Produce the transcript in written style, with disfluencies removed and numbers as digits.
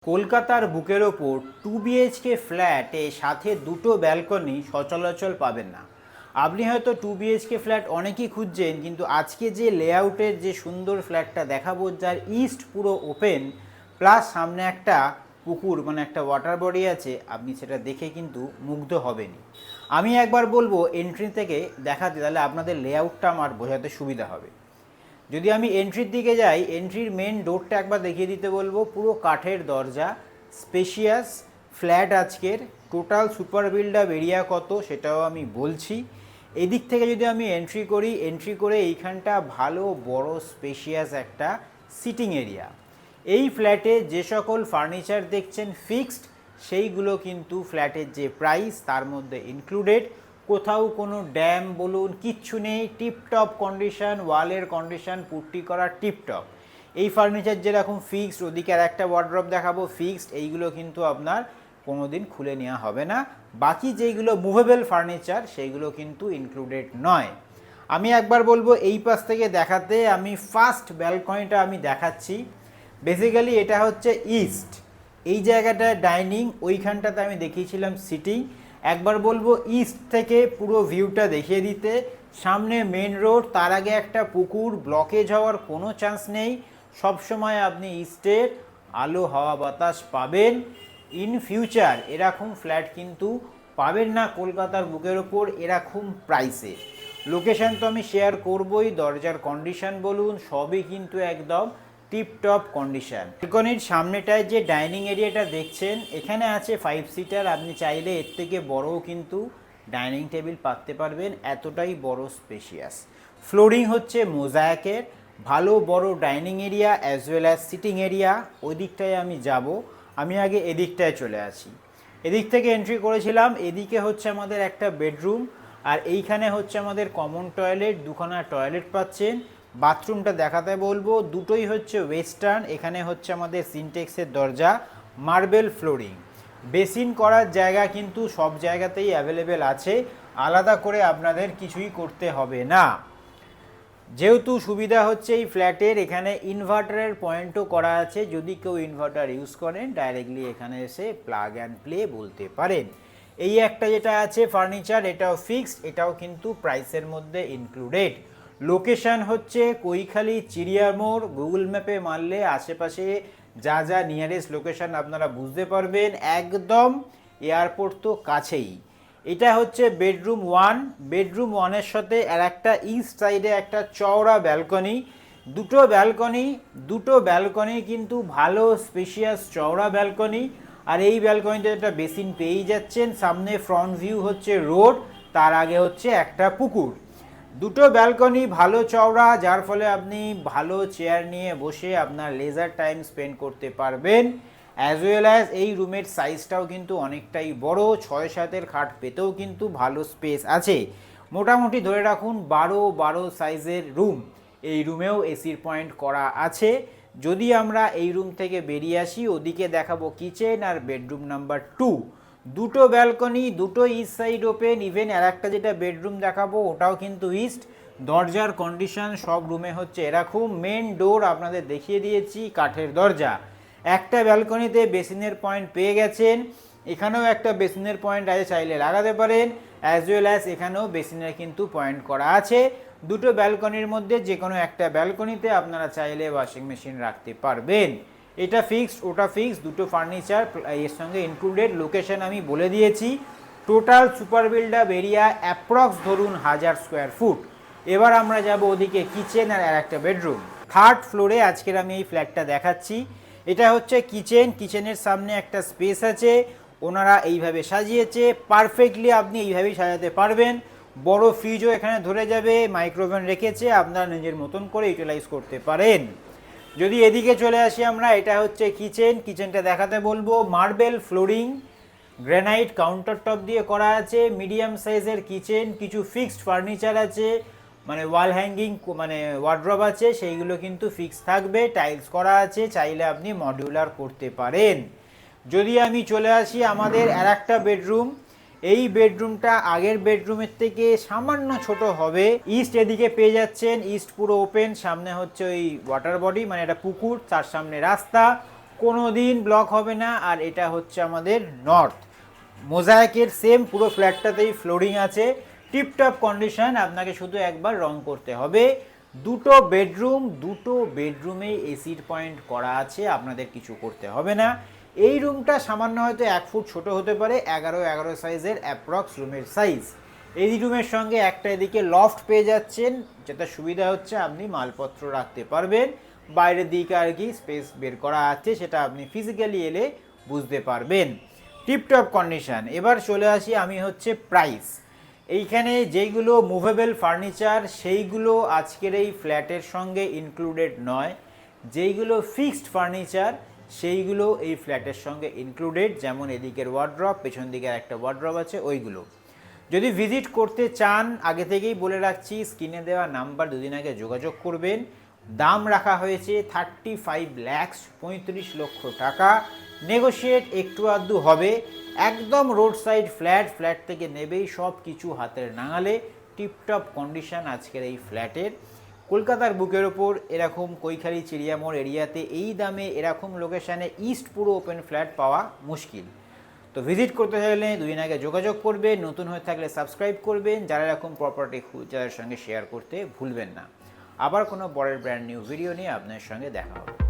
কলকাতার বুকের ওপর 2 BHK ফ্ল্যাটে সাথে দুটো ব্যালকনি সচরাচর পাবেন না। আপনি হয়তো 2 BHK ফ্ল্যাট অনেকেই খুঁজছেন, কিন্তু আজকে যে লেআউটের যে সুন্দর ফ্ল্যাটটা দেখাবো, যার ইস্ট পুরো ওপেন প্লাস সামনে একটা পুকুর মানে একটা ওয়াটার বডি আছে, আপনি সেটা দেখে কিন্তু মুগ্ধ হবেনই। আমি একবার বলবো এন্ট্রি থেকে দেখাতে, তাহলে আপনাদের লেআউটটা আমার বোঝাতে সুবিধা হবে। যদি আমি এন্ট্রির দিকে যাই, এন্ট্রির মেন ডোরটা একবার দেখিয়ে দিতে বলবো। পুরো কাঠের দরজা, স্পেশিয়াস ফ্ল্যাট। আজকের total super build up area কত সেটাও আমি বলছি। এদিক থেকে যদি আমি এন্ট্রি করে এইখানটা ভালো বড় স্পেশিয়াস একটা সিটিং এরিয়া। এই ফ্ল্যাটে যে সকল ফার্নিচার দেখছেন ফিক্সড, সেইগুলো কিন্তু ফ্ল্যাটের যে প্রাইস তার মধ্যে ইনক্লুডেড। কোথাও কোনো ড্যাম বলুন কিচ্ছু নেই, টিপটপ কন্ডিশন, ওয়ালের কন্ডিশন পুট্টি করা টিপটপ। এই ফার্নিচার যেরকম ফিক্সড, ওদিকে আর একটা ওয়ার্ড্রপ দেখাবো ফিক্সড, এইগুলো কিন্তু আপনার কোনো দিন খুলে নেওয়া হবে না। বাকি যেইগুলো মুভেবল ফার্নিচার সেইগুলো কিন্তু ইনক্লুডেড নয়। আমি একবার বলবো এই পাশ থেকে দেখাতে, আমি ফার্স্ট ব্যালকনিটা আমি দেখাচ্ছি। বেসিক্যালি এটা হচ্ছে ইস্ট, এই জায়গাটা ডাইনিং, ওইখানটাতে আমি দেখিয়েছিলাম সিটিং। একবার বলবো ইস্ট থেকে পুরো ভিউটা দেখিয়ে দিতে। সামনে মেন রোড, তার আগে একটা পুকুর, ব্লকেজ হওয়ার কোনো চান্স নেই। সবসময় আপনি ইস্টের আলো হাওয়া বাতাস পাবেন। ইন ফিউচার এরকম ফ্ল্যাট কিন্তু পাবেন না কলকাতার বুকের ওপর এরকম প্রাইসে। লোকেশান তো আমি শেয়ার করবই, দরজার কন্ডিশন বলুন সবই কিন্তু একদম টিপটপ কন্ডিশন। ব্যালকনির সামনেটায় যে ডাইনিং এরিয়াটা দেখছেন, এখানে আছে 5 সিটার। আপনি চাইলে এর থেকে বড়ও কিন্তু ডাইনিং টেবিল পাততে পারবেন, এতটাই বড় স্পেশিয়াস। ফ্লোরিং হচ্ছে মোজাইকের, ভালো বড় dining area as well as sitting area. ওই দিকটায় আমি যাব, আমি আগে এদিকটায় চলে আসি। এদিক থেকে এন্ট্রি করেছিলাম, এদিকে হচ্ছে আমাদের একটা বেডরুম, আর এইখানে হচ্ছে আমাদের কমন টয়লেট, দুখানা টয়লেট পাচ্ছেন। বাথরুমটা দেখাতে বলবো, দুটোই হচ্ছে ওয়েস্টার্ন। এখানে হচ্ছে আমাদের সিনটেক্সের দরজা, মার্বেল ফ্লোরিং। বেসিন করার জায়গা কিন্তু সব জায়গাতেই অ্যাভেলেবেল আছে, আলাদা করে আপনাদের কিছুই করতে হবে না। যেহেতু সুবিধা হচ্ছে এই ফ্ল্যাটের, এখানে ইনভার্টারের পয়েন্টও করা আছে। যদি কেউ ইনভার্টার ইউজ করেন ডাইরেক্টলি এখানে এসে প্লাগ অ্যান্ড প্লে বলতে পারেন। এই একটা যেটা আছে ফার্নিচার, এটাও ফিক্সড, এটাও কিন্তু প্রাইসের মধ্যে ইনক্লুডেড। লোকেশান হচ্ছে কৈখালি চিড়িয়ামোড়। গুগল ম্যাপে মারলে আশেপাশে যা যা নিয়ারেস্ট লোকেশান আপনারা বুঝতে পারবেন, একদম এয়ারপোর্ট তো কাছেই। এটা হচ্ছে বেডরুম 1। বেডরুম 1-এর সাথে আর একটা ইস্ট সাইডে একটা চওড়া ব্যালকনি। দুটো ব্যালকনি কিন্তু ভালো স্পেশিয়াস চওড়া ব্যালকনি। আর এই ব্যালকনিতে একটা বেসিন পেয়েই যাচ্ছেন। সামনে ফ্রন্ট ভিউ হচ্ছে রোড, তার আগে হচ্ছে একটা পুকুর। দুটো ব্যালকনি ভালো চওড়া, যার ফলে আপনি ভালো চেয়ার নিয়ে বসে আপনার লেজার টাইম স্পেন্ড করতে পারবেন। অ্যাজ ওয়েল অ্যাজ এই রুমের সাইজটাও কিন্তু অনেকটাই বড়, 6-7-এর খাট পেতেও কিন্তু ভালো স্পেস আছে। মোটামুটি ধরে রাখুন 12 সাইজের রুম। এই রুমেও এসির পয়েন্ট করা আছে। যদি আমরা এই রুম থেকে বেরিয়ে আসি, ওদিকে দেখাবো কিচেন আর বেডরুম নাম্বার 2। দুটো ব্যালকনি, দুটো ইস্ট সাইড ওপেন। ইভেন আর একটা যেটা বেডরুম দেখাবো ওটাও কিন্তু ইস্ট। দরজার কন্ডিশন সব রুমে হচ্ছে এরকম। মেন ডোর আপনাদের দেখিয়ে দিয়েছি, কাঠের দরজা। একটা ব্যালকনিতে বেসিনের পয়েন্ট পেয়ে গেছেন, এখানেও একটা বেসিনের পয়েন্ট আছে, চাইলে লাগাতে পারেন। অ্যাজ ওয়েল অ্যাজ এখানেও বেসিনের কিন্তু পয়েন্ট করা আছে। দুটো ব্যালকনির মধ্যে যে কোনো একটা ব্যালকনিতে আপনারা চাইলে ওয়াশিং মেশিন রাখতে পারবেন। এটা ফিক্সড, ওটা ফিক্সড, দুটো ফার্নিচার এর সঙ্গে ইনক্লুডেড। লোকেশন আমি বলে দিয়েছি। Total super build up area approx ধরুন 1000 স্কোয়ার ফুট। এবার আমরা যাব ওদিকে কিচেন আর একটা বেডরুম। 3rd ফ্লোরে আজকের আমি এই ফ্ল্যাটটা দেখাচ্ছি। এটা হচ্ছে কিচেন। কিচেনের সামনে একটা স্পেস আছে, ওনারা এইভাবে সাজিয়েছে। পারফেক্টলি আপনি এইভাবেই সাজাতে পারবেন। বড় ফ্রিজও এখানে ধরে যাবে, মাইক্রোওভেন রেখেছে, আপনারা নিজের মতন করে ইউটিলাইজ করতে পারেন। যদি এদিকে চলে আসি আমরা, এটা হচ্ছে কিচেন। কিচেনটা দেখাতে বলবো, marble flooring, granite counter top দিয়ে করা আছে। মিডিয়াম সাইজের কিচেন, কিছু ফিক্সড ফার্নিচার আছে, মানে ওয়াল হ্যাঙ্গিং মানে ওয়ার্ড্রপ আছে, সেইগুলো কিন্তু ফিক্স থাকবে। টাইলস করা আছে, চাইলে আপনি মডিউলার করতে পারেন। যদি আমি চলে আসি আমাদের আর একটা বেডরুম, এই বেডরুমটা আগের বেডরুমের থেকে সামান্য ছোট হবে। ইস্ট এদিকে পেয়ে যাচ্ছেন, ইস্ট পুরো ওপেন। সামনে হচ্ছে ওই ওয়াটার বডি মানে একটা পুকুর, তার সামনে রাস্তা। কোনো দিন ব্লক হবে না। আর এটা হচ্ছে আমাদের নর্থ মোজাইকের সেম পুরো ফ্ল্যাটটাতেই ফ্লোরিং আছে, টিপটপ কন্ডিশন। আপনাকে শুধু একবার রং করতে হবে। দুটো বেডরুমেই এসির পয়েন্ট করা আছে, আপনাদের কিছু করতে হবে না। এই রুমটা সামান্য হয়তো 1 ফুট ছোট হতে পারে, 11 সাইজের অ্যাপ্রক্স রুমের সাইজ। এই রুমের সঙ্গে একটা এদিকে লফট পেয়ে যাচ্ছেন, যেটা সুবিধা হচ্ছে আপনি মালপত্র রাখতে পারবেন। বাইরের দিকে আর কি স্পেস বের করা আছে, সেটা আপনি ফিজিক্যালি এলে বুঝতে পারবেন। Tiptop condition. এবার চলে আসি আমি হচ্ছে প্রাইস। এইখানে যেইগুলো মুভেবল ফার্নিচার সেইগুলো আজকের এই ফ্ল্যাটের সঙ্গে ইনক্লুডেড নয়, যেইগুলো ফিক্সড ফার্নিচার সেইগুলো এই ফ্ল্যাটের সঙ্গে ইনক্লুডেড। যেমন এদিকের ওয়ার্ড্রপ, পেছন দিকে একটা ওয়ার্ড্রপ আছে, ওইগুলো। যদি ভিজিট করতে চান, আগে থেকেই বলে রাখছি, স্ক্রিনে দেওয়া নাম্বার দুদিন আগে যোগাযোগ করবেন। দাম রাখা হয়েছে 35 lakhs, 35 লক্ষ টাকা। নেগোশিয়েট একটু আধটু হবে। একদম রোড সাইড ফ্ল্যাট থেকে নেবেই সব কিছু হাতের নাগালে। টিপটপ কন্ডিশন আজকের এই ফ্ল্যাটের। কলকাতার বুকের ওপর এরকম কৈখালি চিড়িয়ামোড় এরিয়াতে এই দামে এরকম লোকেশানে ইস্ট পুরো ওপেন ফ্ল্যাট পাওয়া মুশকিল। তো ভিজিট করতে চাইলে দুদিন আগে যোগাযোগ করবেন। নতুন হয়ে থাকলে সাবস্ক্রাইব করবেন। যারা এরকম প্রপার্টি যাদের সঙ্গে শেয়ার করতে ভুলবেন না। আবার কোনো পরের ব্র্যান্ড নিউ ভিডিও নিয়ে আপনার সঙ্গে দেখা হবে।